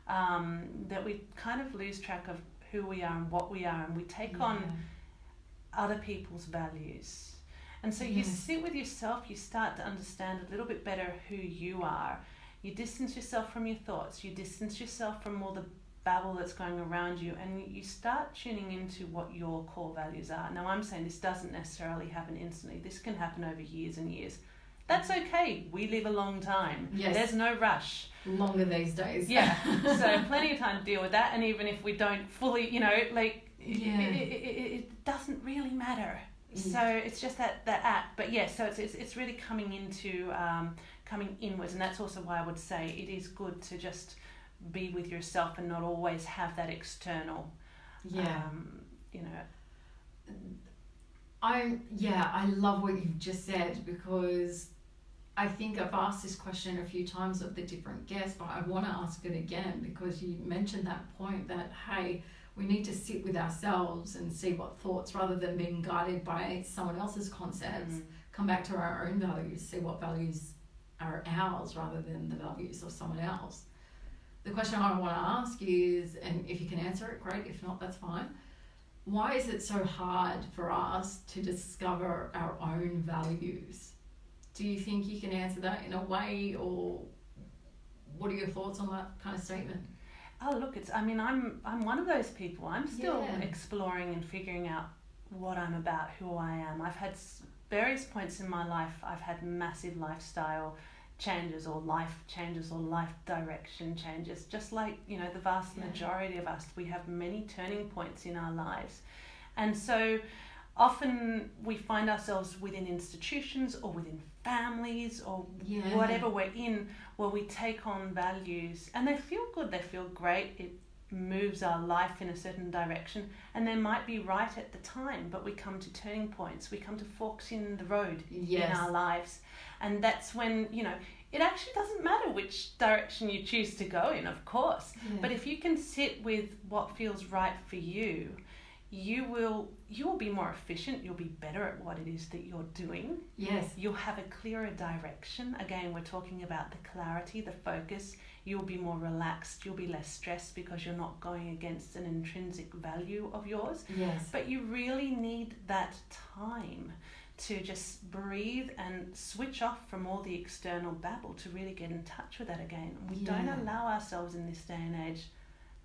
that we kind of lose track of who we are and what we are, and we take on other people's values. And so you sit with yourself, you start to understand a little bit better who you are. You distance yourself from your thoughts, you distance yourself from all the babble that's going around you, and you start tuning into what your core values are. Now, I'm saying this doesn't necessarily happen instantly. This can happen over years and years. That's okay. We live a long time. Yes. There's no rush. Longer these days. Yeah. So plenty of time to deal with that. And even if we don't fully, it doesn't really matter. So it's just that act. But yes, so it's really coming into coming inwards, and that's also why I would say it is good to just be with yourself and not always have that external. I love what you've just said, because I think I've asked this question a few times of the different guests, but I want to ask it again, because you mentioned that point that, hey, we need to sit with ourselves and see what thoughts, rather than being guided by someone else's concepts, come back to our own values, see what values are ours rather than the values of someone else. The question I want to ask is, and if you can answer it, great. If not, that's fine. Why is it so hard for us to discover our own values? Do you think you can answer that in a way, or what are your thoughts on that kind of statement? Oh, look, I'm one of those people. I'm still exploring and figuring out what I'm about, who I am. I've had various points in my life. I've had massive lifestyle changes or life direction changes. Just like, the vast majority of us, we have many turning points in our lives. And so often we find ourselves within institutions or within families or whatever we're in, where we take on values, and they feel good, they feel great, it moves our life in a certain direction, and they might be right at the time, but we come to turning points, we come to forks in the road in our lives, and that's when, it actually doesn't matter which direction you choose to go in, of course, but if you can sit with what feels right for you, you will be more efficient, you'll be better at what it is that you're doing. Yes. You'll have a clearer direction. Again, we're talking about the clarity, the focus. You'll be more relaxed, you'll be less stressed because you're not going against an intrinsic value of yours. Yes. But you really need that time to just breathe and switch off from all the external babble to really get in touch with that again. We don't allow ourselves in this day and age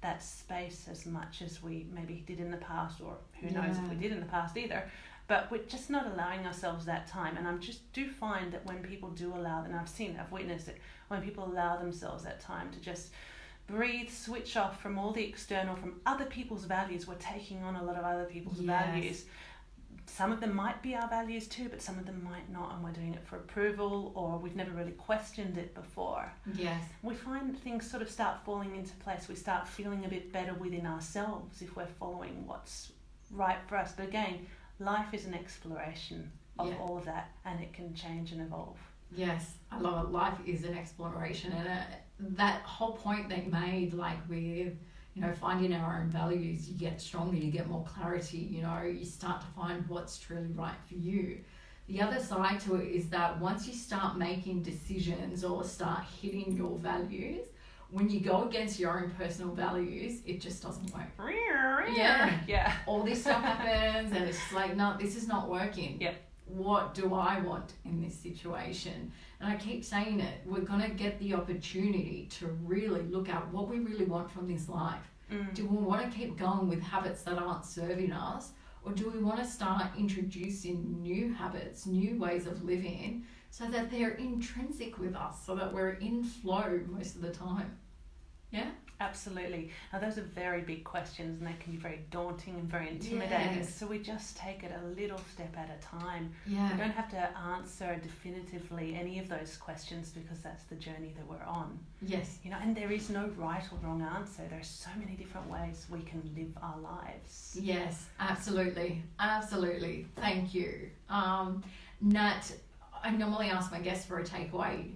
that space as much as we maybe did in the past, or who knows if we did in the past either, but we're just not allowing ourselves that time. And I just do find that when people do allow, and I've witnessed it, when people allow themselves that time to just breathe, switch off from all the external, from other people's values. We're taking on a lot of other people's values. Some of them might be our values too, but some of them might not, and we're doing it for approval, or we've never really questioned it before. Yes. We find things sort of start falling into place. We start feeling a bit better within ourselves if we're following what's right for us. But again, life is an exploration of all of that, and it can change and evolve. Yes, I love it. Life is an exploration, and that whole point they made, like with, you know, finding our own values, you get stronger, you get more clarity, you know, you start to find what's truly right for you. The other side to it is that once you start making decisions or start hitting your values, when you go against your own personal values, it just doesn't work. Yeah. All this stuff happens, and it's just like, no, this is not working. Yep. What do I want in this situation? And I keep saying it, we're going to get the opportunity to really look at what we really want from this life. Do we want to keep going with habits that aren't serving us, or do we want to start introducing new habits, new ways of living, so that they're intrinsic with us, so that we're in flow most of the time? Yeah? Absolutely. Now, those are very big questions, and they can be very daunting and very intimidating. Yes. So we just take it a little step at a time. Yeah. We don't have to answer definitively any of those questions, because that's the journey that we're on. Yes. You know, and there is no right or wrong answer. There's so many different ways we can live our lives. Yes, absolutely. Absolutely. Thank you. Nat, I normally ask my guests for a takeaway,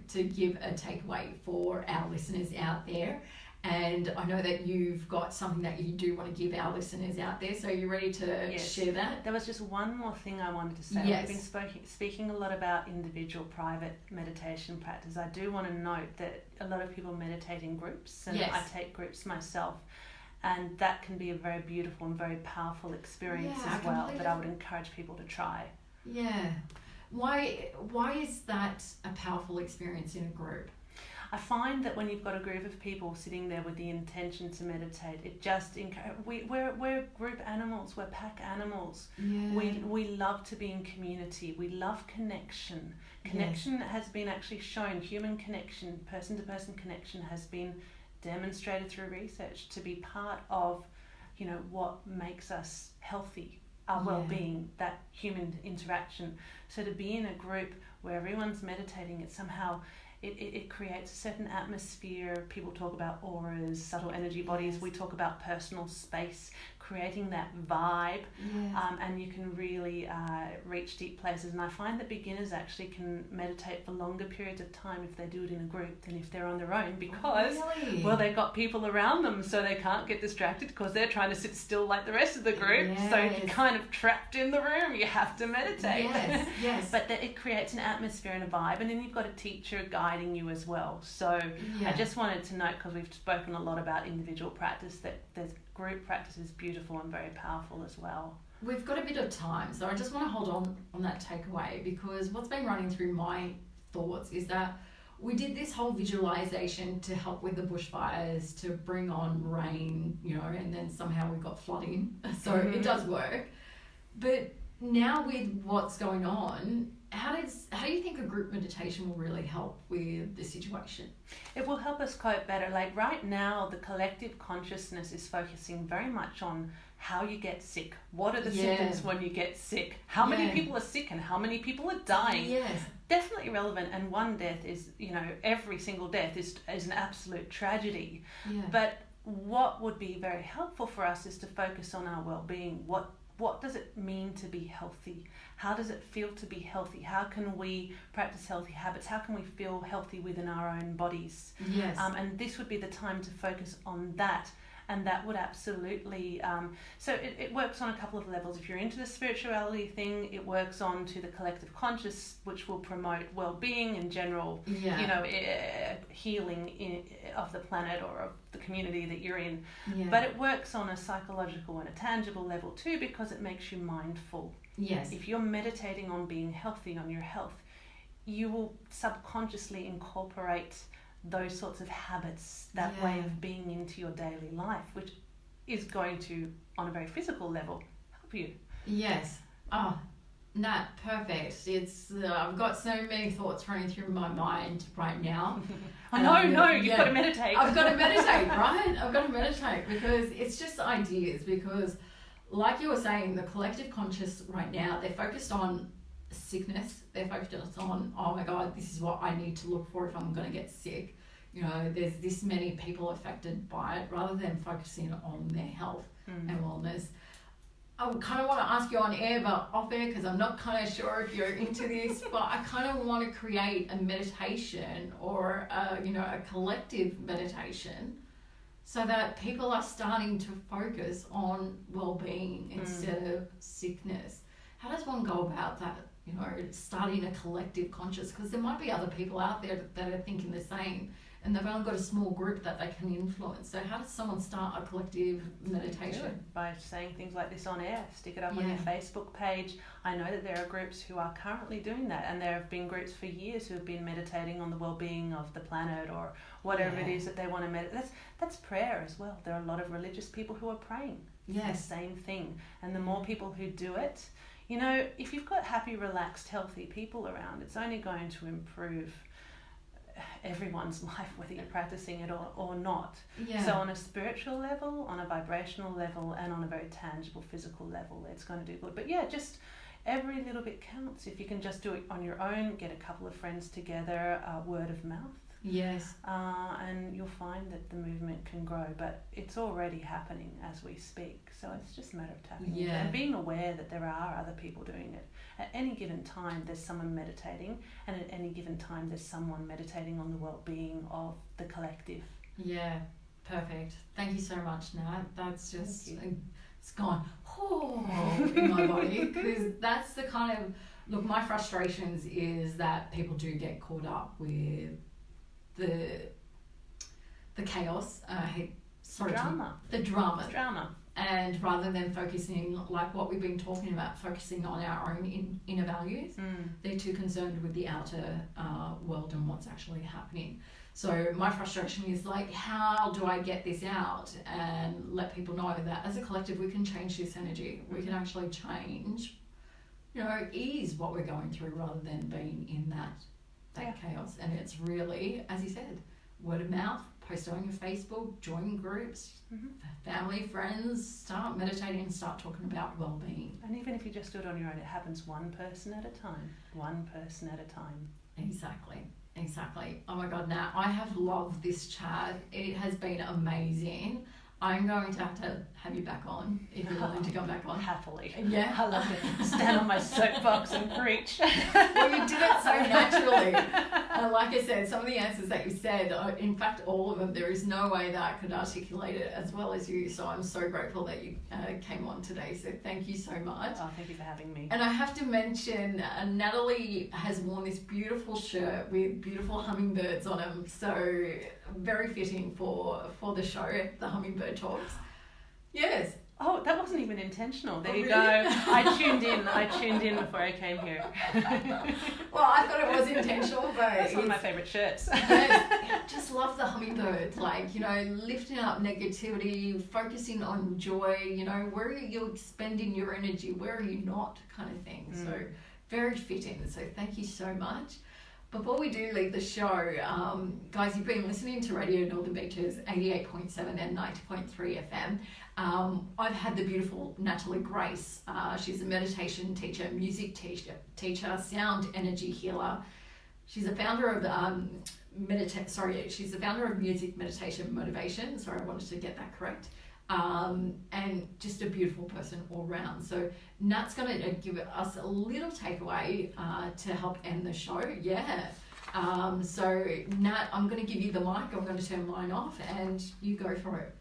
to give a takeaway for our listeners out there. And I know that you've got something that you do want to give our listeners out there. So are you ready to share that? There was just one more thing I wanted to say. Yes. We've been speaking a lot about individual private meditation practice. I do want to note that a lot of people meditate in groups, and I take groups myself. And that can be a very beautiful and very powerful experience as well, that I would encourage people to try. Yeah. Why is that a powerful experience in a group? I find that when you've got a group of people sitting there with the intention to meditate, it just we're group animals, we're pack animals. Yeah. We love to be in community. We love connection. Connection has been actually shown. Human connection, person-to-person connection, has been demonstrated through research to be part of, you know, what makes us healthy. Our well-being, that human interaction. So to be in a group where everyone's meditating, it somehow it creates a certain atmosphere. People talk about auras, subtle energy bodies. We talk about personal space, creating that vibe, and you can really reach deep places. And I find that beginners actually can meditate for longer periods of time if they do it in a group than if they're on their own, because well, they've got people around them, so they can't get distracted because they're trying to sit still like the rest of the group. So you're kind of trapped in the room. You have to meditate. But it creates an atmosphere and a vibe, and then you've got a teacher guiding you as well. So I just wanted to note, because we've spoken a lot about individual practice, that there's group practice is beautiful and very powerful as well. We've got a bit of time, so I just want to hold on that takeaway, because what's been running through my thoughts is that we did this whole visualization to help with the bushfires, to bring on rain, you know, and then somehow we got flooding. So it does work. But now with what's going on, how do you think a group meditation will really help with the situation? It will help us cope better. Like right now, the collective consciousness is focusing very much on how you get sick. What are the symptoms when you get sick? How many people are sick and how many people are dying? Yes. Definitely relevant. And one death is, you know, every single death is an absolute tragedy. Yeah. But what would be very helpful for us is to focus on our well-being. What does it mean to be healthy? How does it feel to be healthy? How can we practice healthy habits? How can we feel healthy within our own bodies? Yes. And this would be the time to focus on that. And that would absolutely, so it works on a couple of levels. If you're into the spirituality thing, it works on to the collective conscious, which will promote well-being and general, healing of the planet or of the community that you're in. Yeah. But it works on a psychological and a tangible level too, because it makes you mindful. Yes. If you're meditating on being healthy, on your health, you will subconsciously incorporate those sorts of habits, that way of being into your daily life, which is going to, on a very physical level, help you. Yes. Oh, Nat, perfect. It's I've got so many thoughts running through my mind right now. You've got to meditate. I've got to meditate, right? I've got to meditate because it's just ideas. Because, like you were saying, the collective conscious right now, they're focused on sickness. They're focused on, oh my God, this is what I need to look for if I'm going to get sick. You know, there's this many people affected by it, rather than focusing on their health and wellness. I kind of want to ask you on air, but off air, because I'm not kind of sure if you're into this, but I kind of want to create a meditation or a collective meditation, so that people are starting to focus on well-being instead of sickness. How does one go about that? You know, starting a collective conscious, because there might be other people out there that are thinking the same, and they've only got a small group that they can influence. So how does someone start a collective meditation? By saying things like this on air, stick it up on your Facebook page. I know that there are groups who are currently doing that, and there have been groups for years who have been meditating on the well-being of the planet or whatever it is that they want to meditate. That's prayer as well. There are a lot of religious people who are praying the same thing, and the more people who do it, you know, if you've got happy, relaxed, healthy people around, it's only going to improve everyone's life, whether you're practicing it or not. Yeah. So on a spiritual level, on a vibrational level, and on a very tangible physical level, it's going to do good. But just every little bit counts. If you can just do it on your own, get a couple of friends together, word of mouth. Yes. And you'll find that the movement can grow, but it's already happening as we speak. So it's just a matter of tapping into it and being aware that there are other people doing it. At any given time, there's someone meditating, and at any given time, there's someone meditating on the well-being of the collective. Yeah, perfect. Thank you so much, Nat. That's just, it's gone in my body, because that's the kind of, look, my frustrations is that people do get caught up with the chaos, the drama, and rather than focusing, like what we've been talking about, focusing on our own inner values, they're too concerned with the outer world and what's actually happening. So my frustration is like, how do I get this out and let people know that as a collective we can change this energy, we can actually change, ease what we're going through, rather than being in that chaos. And it's really, as you said, word of mouth, post on your Facebook, join groups, family, friends, start meditating and start talking about well-being. And even if you just do it on your own, it happens one person at a time. Exactly. Oh my God, Nat, I have loved this chat. It has been amazing. I'm going to have you back on, if you're willing to come back on. Happily. Yeah. I love to stand on my soapbox and preach. Well, you did it so naturally. And like I said, some of the answers that you said, in fact, all of them, there is no way that I could articulate it as well as you. So I'm so grateful that you came on today. So thank you so much. Oh, thank you for having me. And I have to mention, Natalie has worn this beautiful shirt with beautiful hummingbirds on them. So very fitting for the show, the Hummingbird Talks. Yes. Oh, that wasn't even intentional. There you really? go. I tuned in before I came here. Well, I thought it was intentional, but that's one of my favourite shirts. Yes, just love the hummingbird. Like, lifting up negativity, focusing on joy. Where are you spending your energy? Where are you not? Kind of thing. So very fitting. So thank you so much. Before we do leave the show, guys, you've been listening to Radio Northern Beaches 88.7 and 90.3 FM. I've had the beautiful Natalie Grace. She's a meditation teacher, music teacher, sound energy healer. She's a founder of she's the founder of Music Meditation Motivation. Sorry, I wanted to get that correct. And just a beautiful person all round. So Nat's going to give us a little takeaway to help end the show. So Nat, I'm going to give you the mic. I'm going to turn mine off and you go for it.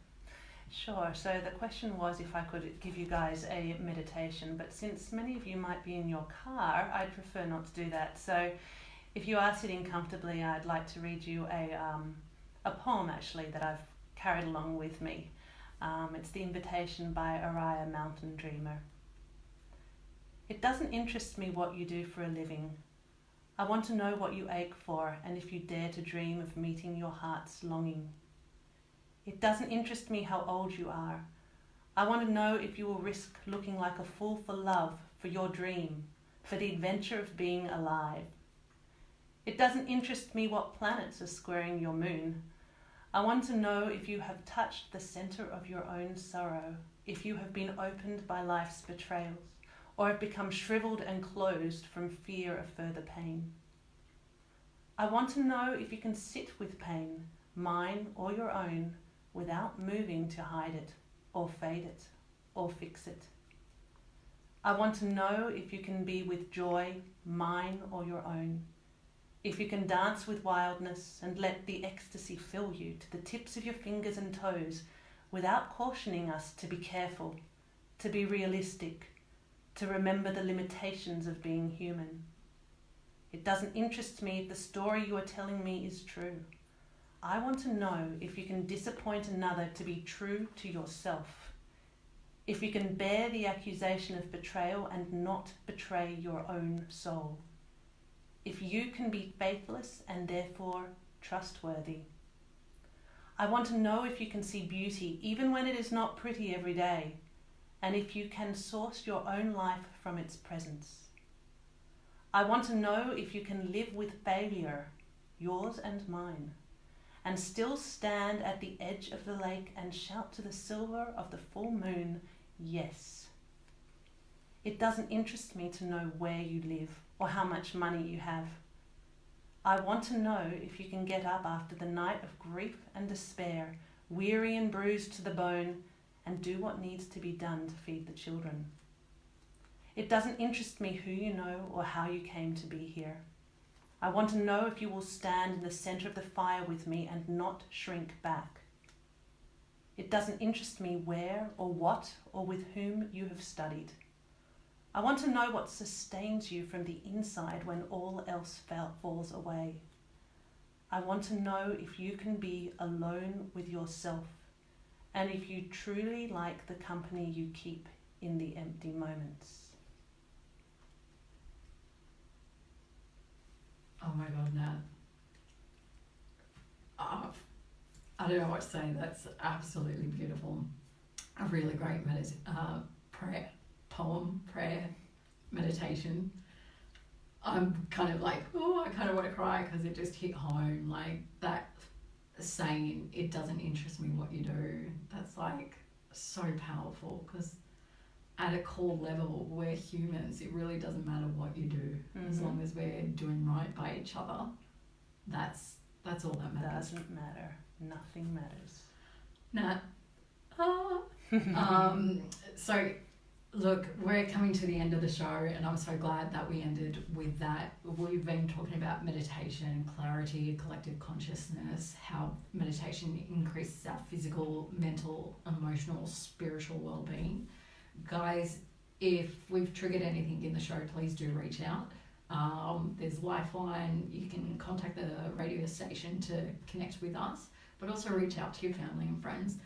Sure. So the question was if I could give you guys a meditation, but since many of you might be in your car, I'd prefer not to do that. So if you are sitting comfortably, I'd like to read you a poem actually that I've carried along with me. It's The Invitation by Araya Mountain Dreamer. It doesn't interest me what you do for a living. I want to know what you ache for and if you dare to dream of meeting your heart's longing. It doesn't interest me how old you are. I want to know if you will risk looking like a fool for love, for your dream, for the adventure of being alive. It doesn't interest me what planets are squaring your moon. I want to know if you have touched the center of your own sorrow, if you have been opened by life's betrayals, or have become shriveled and closed from fear of further pain. I want to know if you can sit with pain, mine or your own, without moving to hide it, or fade it, or fix it. I want to know if you can be with joy, mine or your own, if you can dance with wildness and let the ecstasy fill you to the tips of your fingers and toes without cautioning us to be careful, to be realistic, to remember the limitations of being human. It doesn't interest me if the story you are telling me is true. I want to know if you can disappoint another to be true to yourself, if you can bear the accusation of betrayal and not betray your own soul, if you can be faithless and therefore trustworthy. I want to know if you can see beauty even when it is not pretty every day, and if you can source your own life from its presence. I want to know if you can live with failure, yours and mine, and still stand at the edge of the lake and shout to the silver of the full moon, yes. It doesn't interest me to know where you live or how much money you have. I want to know if you can get up after the night of grief and despair, weary and bruised to the bone, and do what needs to be done to feed the children. It doesn't interest me who you know or how you came to be here. I want to know if you will stand in the center of the fire with me and not shrink back. It doesn't interest me where or what or with whom you have studied. I want to know what sustains you from the inside when all else falls away. I want to know if you can be alone with yourself and if you truly like the company you keep in the empty moments. Oh my God, Nat. I don't know what to say. That's absolutely beautiful. A really great prayer, meditation. I'm kind of like, oh, I kind of want to cry because it just hit home. Like that saying, it doesn't interest me what you do. That's like so powerful because at a core level, we're humans. It really doesn't matter what you do. As long as we're doing right by each other. That's all that matters. Doesn't matter. Nothing matters. Nat. So look, we're coming to the end of the show and I'm so glad that we ended with that. We've been talking about meditation, clarity, collective consciousness, how meditation increases our physical, mental, emotional, spiritual well-being. Guys, if we've triggered anything in the show, please do reach out. There's Lifeline. You can contact the radio station to connect with us, but also reach out to your family and friends.